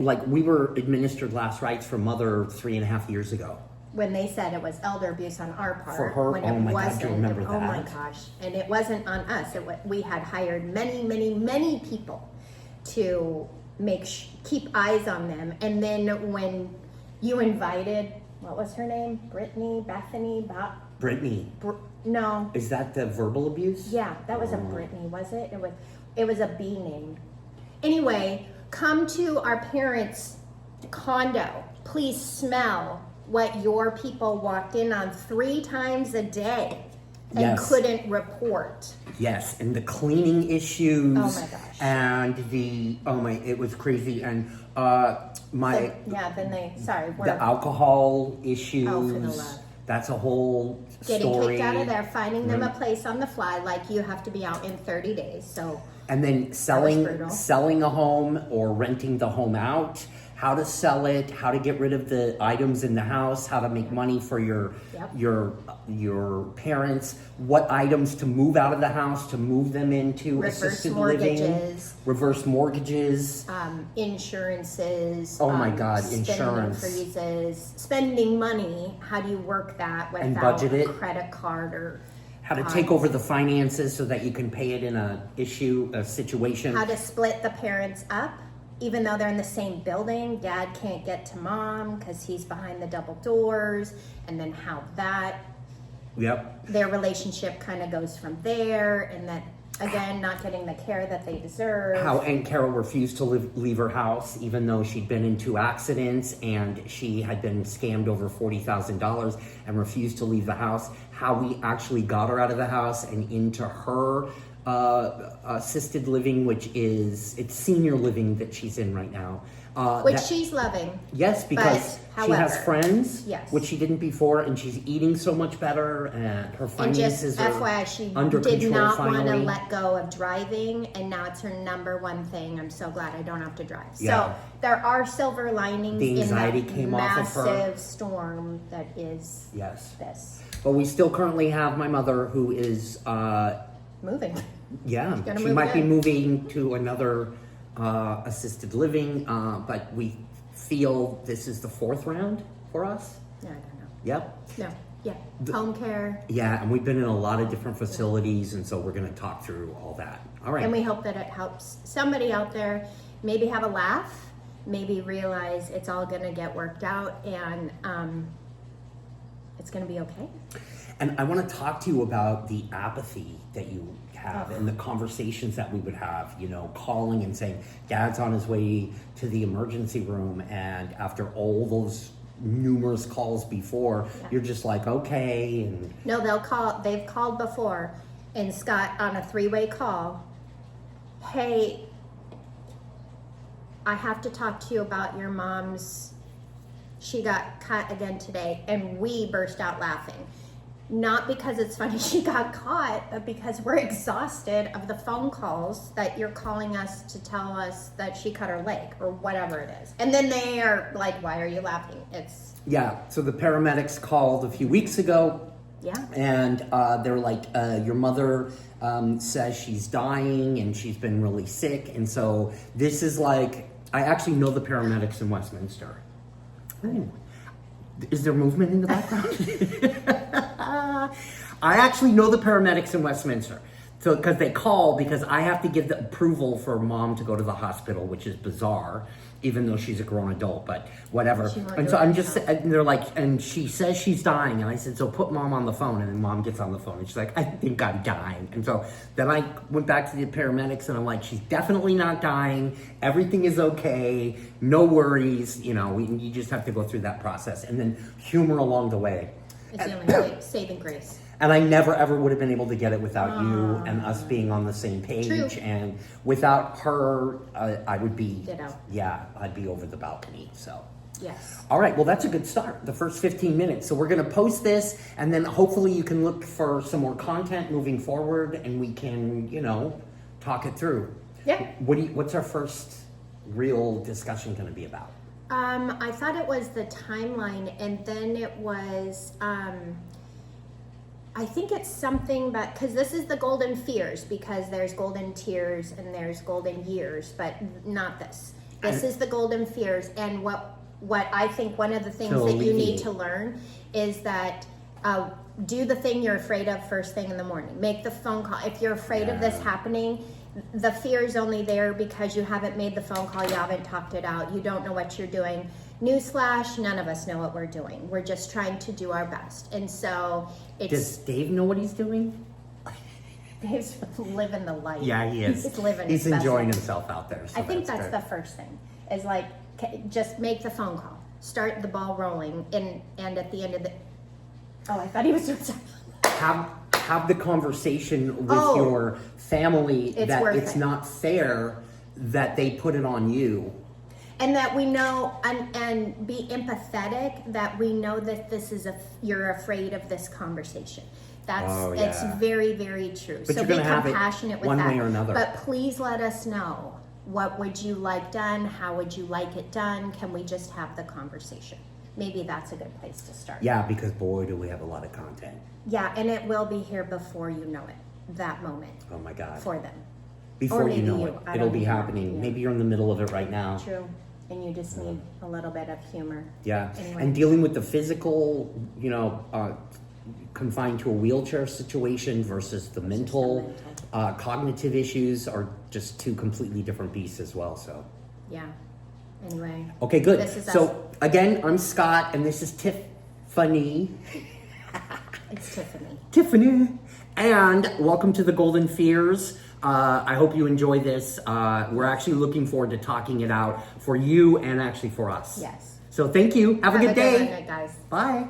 Like, we were administered last rites for Mother 3.5 years ago. When they said it was elder abuse on our part. For her? When Oh it my God, wasn't. do you remember Oh my that? gosh. And it wasn't on us. We had hired many people to keep eyes on them. And then when you invited, what was her name? Bethany? Brittany. No. Is that the verbal abuse? Yeah, that was a Brittany, was it? It was a B name. Anyway, come to our parents' condo. Please smell what your people walked in on 3 times a day and Yes. couldn't report. Yes, and the cleaning issues. Oh my gosh. And it was crazy. And The alcohol issues. Oh, for the love. That's a whole Getting story. kicked out of there, finding them a place on the fly, like you have to be out in 30 days. So, And then brutal. selling a home or renting the home out, how to sell it, how to get rid of the items in the house, how to make money for your parents, what items to move out of the house, to move them into assisted living, reverse mortgages, insurances. Oh my God, insurance. Spending freezes, spending money. How do you work that And without budget it. a credit card or how to take over the finances so that you can pay it in a situation. how to split the parents up, even though they're in the same building. Dad can't get to mom because he's behind the double doors, and then how their relationship kind of goes from there, and that again, not getting the care that they deserve. How Aunt Carol refused to leave her house, even though she'd been in 2 accidents and she had been scammed over $40,000 and refused to leave the house. How we actually got her out of the house and into her assisted living, it's senior living that she's in right now. She's loving. Yes, because she has friends, yes, which she didn't before, and she's eating so much better, and her finances and are FYI, she under did control not finally. want to let go of driving, and now it's her number one thing. I'm so glad I don't have to drive. Yeah. So there are silver linings The anxiety in that came off of her. massive storm that is this. But we still currently have my mother who is Moving. Yeah, Gonna she move might be in. moving to another assisted living, but we feel this is the 4th round for us. No, I don't know. Yep. No. Yeah. Home care. Yeah, and we've been in a lot of different facilities, and so we're going to talk through all that. All right. And we hope that it helps somebody out there maybe have a laugh, maybe realize it's all going to get worked out, and it's going to be okay. And I want to talk to you about the apathy that you have and the conversations that we would have, calling and saying, Dad's on his way to the emergency room. And after all those numerous calls before, you're just like, okay. And no, they've called before. And Scott, on a 3-way call, hey, I have to talk to you about your mom's, she got cut again today. And we burst out laughing. Not because it's funny she got caught, but because we're exhausted of the phone calls that you're calling us to tell us that she cut her leg or whatever it is. And then they are like, why are you laughing? So the paramedics called a few weeks ago. Yeah. And they're like, your mother says she's dying and she's been really sick. And so this is like, I actually know the paramedics in Westminster. Ooh. Is there movement in the background? I actually know the paramedics in Westminster. So, because they call, because I have to give the approval for mom to go to the hospital, which is bizarre, even though she's a grown adult, but whatever. And so I'm just, and they're like, and she says she's dying. And I said, so put mom on the phone. And then mom gets on the phone and she's like, I think I'm dying. And so then I went back to the paramedics and I'm like, she's definitely not dying. Everything is okay. No worries. You just have to go through that process. And then humor along the way. It's the only saving grace. And I never ever would have been able to get it without you and us being on the same page. True. And without her, I would be, Ditto. I'd be over the balcony. So, yes. All right, well, that's a good start, the first 15 minutes. So we're going to post this, and then hopefully you can look for some more content moving forward, and we can, talk it through. Yeah. What's our first real discussion going to be about? I thought it was the timeline, and then it was, I think it's something, but because this is the golden fears, because there's golden tears and there's golden years, but not this. This is the golden fears. And what I think one of the things To that you need alleviate. to learn is that do the thing you're afraid of first thing in the morning. Make the phone call. If you're afraid of this happening, the fear is only there because you haven't made the phone call, you haven't talked it out, you don't know what you're doing. Newsflash, none of us know what we're doing. We're just trying to do our best. And so Does Dave know what he's doing? Dave's living the life. Yeah, he is. He's living He's his best enjoying life. himself out there. So I think that's good. the first thing, is like, just make the phone call. Start the ball rolling, and at the end of the... Oh, I thought he was doing something. Have the conversation with Oh. your family It's that worth it's it. not fair that they put it on you. And that we know, and be empathetic, that we know that this is you're afraid of this conversation. That's Oh, it's yeah. very, very true. But So you're be gonna have it compassionate with one that. way or another. But please let us know. What would you like done? How would you like it done? Can we just have the conversation? Maybe that's a good place to start. Yeah, because boy, do we have a lot of content. Yeah, and it will be here before you know it. That moment Oh my God. for them. Before or you maybe know you. it, I it'll don't be know. happening. Yeah. Maybe you're in the middle of it right now. True. And you just need a little bit of humor. Yeah. Anyway. And dealing with the physical, confined to a wheelchair situation versus the mental, cognitive issues are just two completely different beasts as well. So. Yeah. Anyway. Okay, good. This is us. So again, I'm Scott, and this is Tiffany. It's Tiffany. Tiffany, and welcome to the Golden Fears. I hope you enjoy this. We're actually looking forward to talking it out for you and actually for us. Yes. So thank you. Have a good day. Night, guys. Bye.